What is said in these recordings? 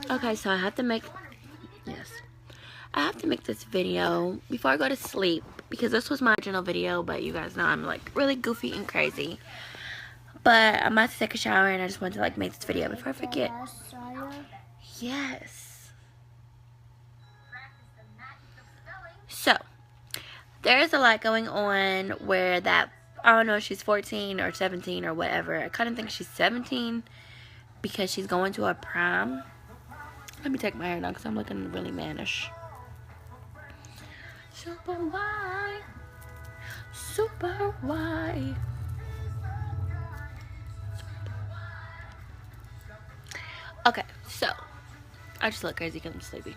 Okay, so I have to make, yes, I have to make this video before I go to sleep, because this was my original video, but you guys know I'm like really goofy and crazy. But I'm about to take a shower and I just wanted to like make this video before I forget. Yes. So, there's a lot going on where that, I don't know if she's 14 or 17 or whatever. I kind of think she's 17 because she's going to a prom. Let me take my hair down because I'm looking really mannish. Super white. Super white. Okay, so I just look crazy because I'm sleepy.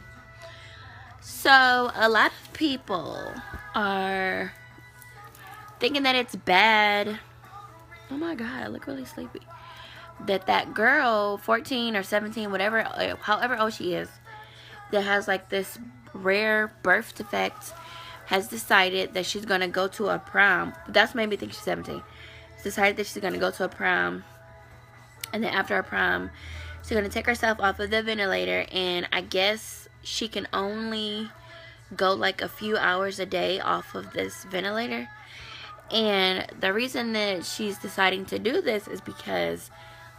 So a lot of people are thinking that it's bad. Oh my god, I look really sleepy. That girl, 14 or 17, whatever, however old she is, that has like this rare birth defect, has decided that she's gonna go to a prom. That's made me think she's 17. She's decided that she's gonna go to a prom, and then after a prom, she's gonna take herself off of the ventilator, and I guess she can only go like a few hours a day off of this ventilator. And the reason that she's deciding to do this is because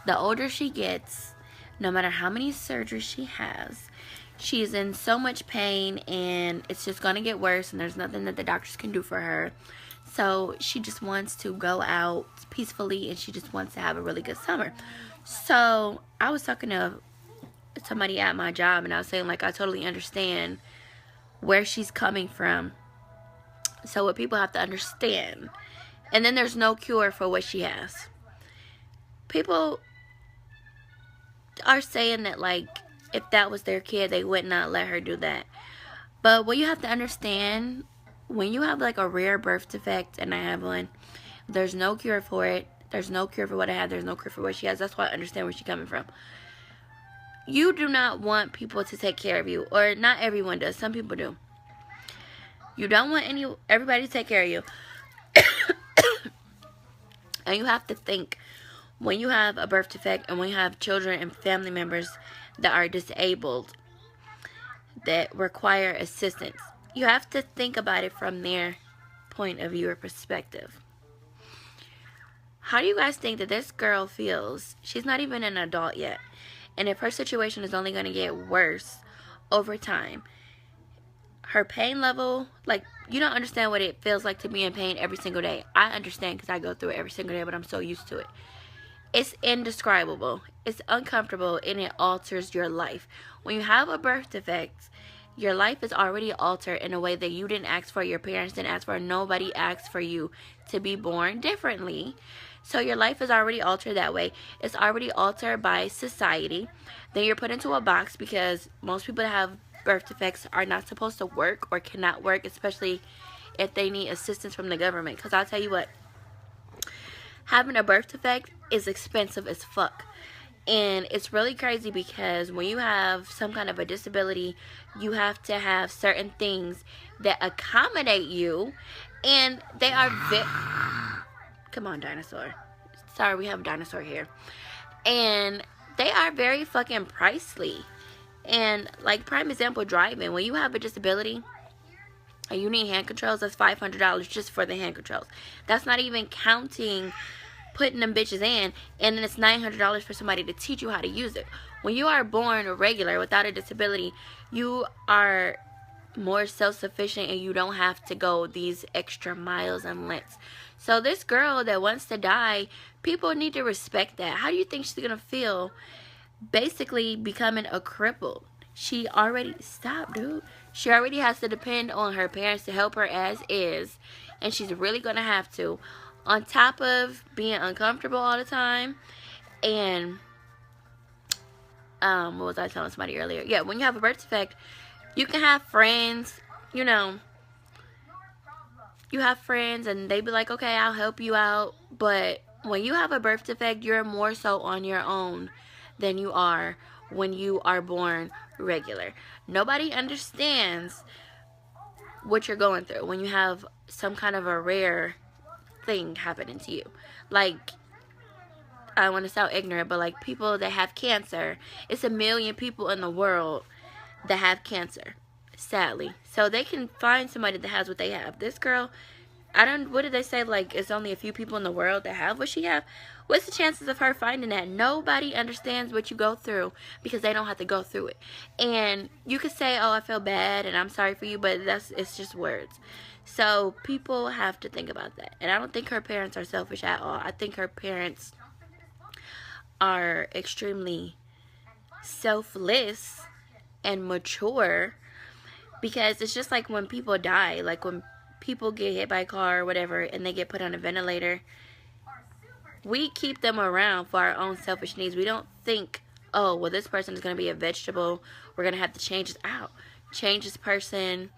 the older she gets, no matter how many surgeries she has, she's in so much pain and it's just going to get worse, and there's nothing that the doctors can do for her. So she just wants to go out peacefully and she just wants to have a really good summer. So I was talking to somebody at my job and I was saying, like, I totally understand where she's coming from. So what people have to understand, and then there's no cure for what she has. People are saying that, like, if that was their kid, they would not let her do that. But what you have to understand, when you have like a rare birth defect, and I have one, there's no cure for it. There's no cure for what I have. There's no cure for what she has. That's why I understand where she's coming from. You do not want people to take care of you, or not everyone does. Some people do. You don't want everybody to take care of you. And you have to think, when you have a birth defect and when you have children and family members that are disabled, that require assistance, you have to think about it from their point of view or perspective. How do you guys think that this girl feels? She's not even an adult yet. And if her situation is only going to get worse over time, her pain level, like, you don't understand what it feels like to be in pain every single day. I understand because I go through it every single day, but I'm so used to it. It's indescribable. It's uncomfortable, and it alters your life. When you have a birth defect, your life is already altered in a way that you didn't ask for, your parents didn't ask for, nobody asked for you to be born differently. So your life is already altered that way. It's already altered by society. Then you're put into a box because most people that have birth defects are not supposed to work or cannot work, especially if they need assistance from the government. Because I'll tell you what, having a birth defect is expensive as fuck. And it's really crazy because when you have some kind of a disability, you have to have certain things that accommodate you. And they are come on, dinosaur. Sorry, we have a dinosaur here. And they are very fucking pricey. And like, prime example, driving. When you have a disability and you need hand controls, that's $500 just for the hand controls. That's not even counting putting them bitches in, and then it's $900 for somebody to teach you how to use it. When you are born regular without a disability, you are more self-sufficient and you don't have to go these extra miles and lengths. So this girl that wants to die, people need to respect that. How do you think she's gonna feel basically becoming a cripple? She already, stop dude, she already has to depend on her parents to help her as is, and she's really gonna have to, on top of being uncomfortable all the time. And what was I telling somebody earlier? Yeah, when you have a birth defect, you can have friends, you know, you have friends and they be like, okay, I'll help you out. But when you have a birth defect, you're more so on your own than you are when you are born regular. Nobody understands what you're going through when you have some kind of a rare thing happening to you. Like, I don't want to sound ignorant, but like people that have cancer, it's 1 million people in the world that have cancer, sadly. So they can find somebody that has what they have. This girl, what did they say, like it's only a few people in the world that have what she have? What's the chances of her finding that? Nobody understands what you go through because they don't have to go through it. And you could say, oh, I feel bad and I'm sorry for you, but it's just words. So people have to think about that. And I don't think her parents are selfish at all. I think her parents are extremely selfless and mature, because it's just like when people die, like when people get hit by a car or whatever and they get put on a ventilator, we keep them around for our own selfish needs. We don't think, oh, well, this person is going to be a vegetable, we're going to have to change this person.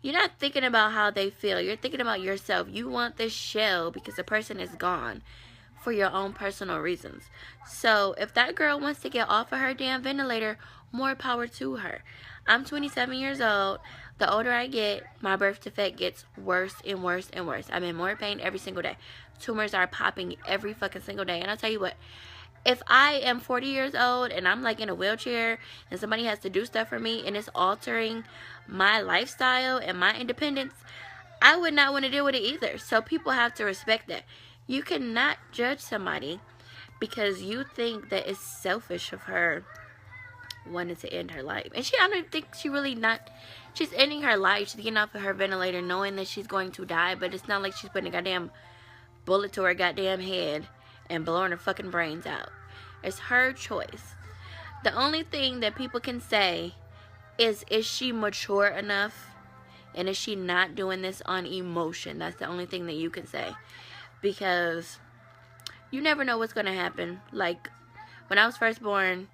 You're not thinking about how they feel. You're thinking about yourself. You want this shell because the person is gone for your own personal reasons. So if that girl wants to get off of her damn ventilator, more power to her. I'm 27 years old. The older I get, my birth defect gets worse and worse and worse. I'm in more pain every single day. Tumors are popping every fucking single day. And I'll tell you what, if I am 40 years old and I'm like in a wheelchair and somebody has to do stuff for me and it's altering my lifestyle and my independence, I would not want to deal with it either. So people have to respect that. You cannot judge somebody because you think that it's selfish of her wanted to end her life. And I don't think she's ending her life. She's getting off of her ventilator knowing that she's going to die, but it's not like she's putting a goddamn bullet to her goddamn head and blowing her fucking brains out. It's her choice. The only thing that people can say is she mature enough, and is she not doing this on emotion? That's the only thing that you can say, because you never know what's going to happen. Like when I was first born,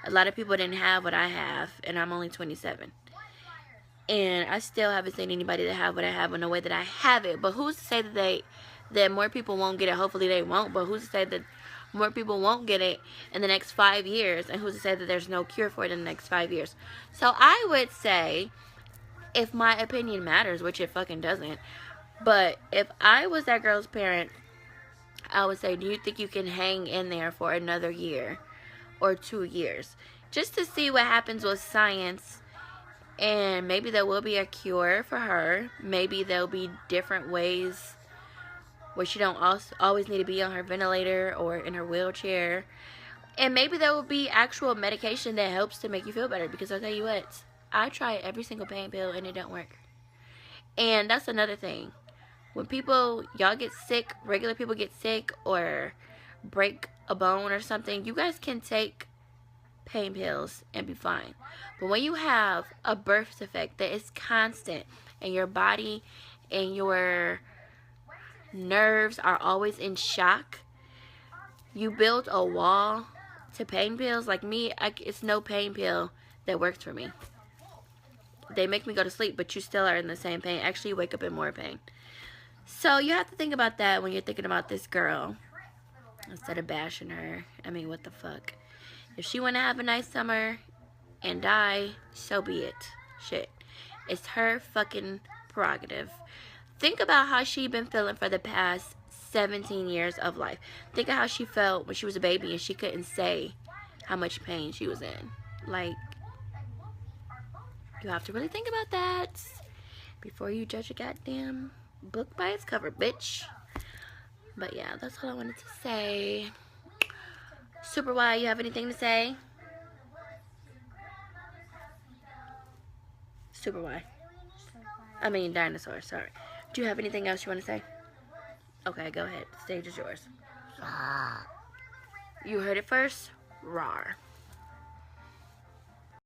a lot of people didn't have what I have, and I'm only 27. And I still haven't seen anybody that have what I have in the way that I have it. But who's to say that more people won't get it? Hopefully they won't. But who's to say that more people won't get it in the next 5 years? And who's to say that there's no cure for it in the next 5 years? So I would say, if my opinion matters, which it fucking doesn't, but if I was that girl's parent, I would say, do you think you can hang in there for another year or 2 years just to see what happens with science? And maybe there will be a cure for her. Maybe there'll be different ways where she don't always need to be on her ventilator or in her wheelchair. And maybe there will be actual medication that helps to make you feel better. Because I'll tell you what, I tried every single pain pill and it don't work. And that's another thing. When y'all get sick, regular people get sick or break a bone or something, you guys can take pain pills and be fine. But when you have a birth defect that is constant and your body and your nerves are always in shock, you build a wall to pain pills. Like me, it's no pain pill that works for me. They make me go to sleep, but you still are in the same pain. Actually, you wake up in more pain. So you have to think about that when you're thinking about this girl, instead of bashing her. I mean, what the fuck? If she want to have a nice summer and die, so be it. Shit. It's her fucking prerogative. Think about how she been feeling for the past 17 years of life. Think of how she felt when she was a baby and she couldn't say how much pain she was in. Like, you have to really think about that before you judge a goddamn book by its cover, bitch. But yeah, that's all I wanted to say. Super Y, you have anything to say? Super Y. I mean dinosaur, sorry. Do you have anything else you want to say? Okay, go ahead. Stage is yours. You heard it first. Rawr.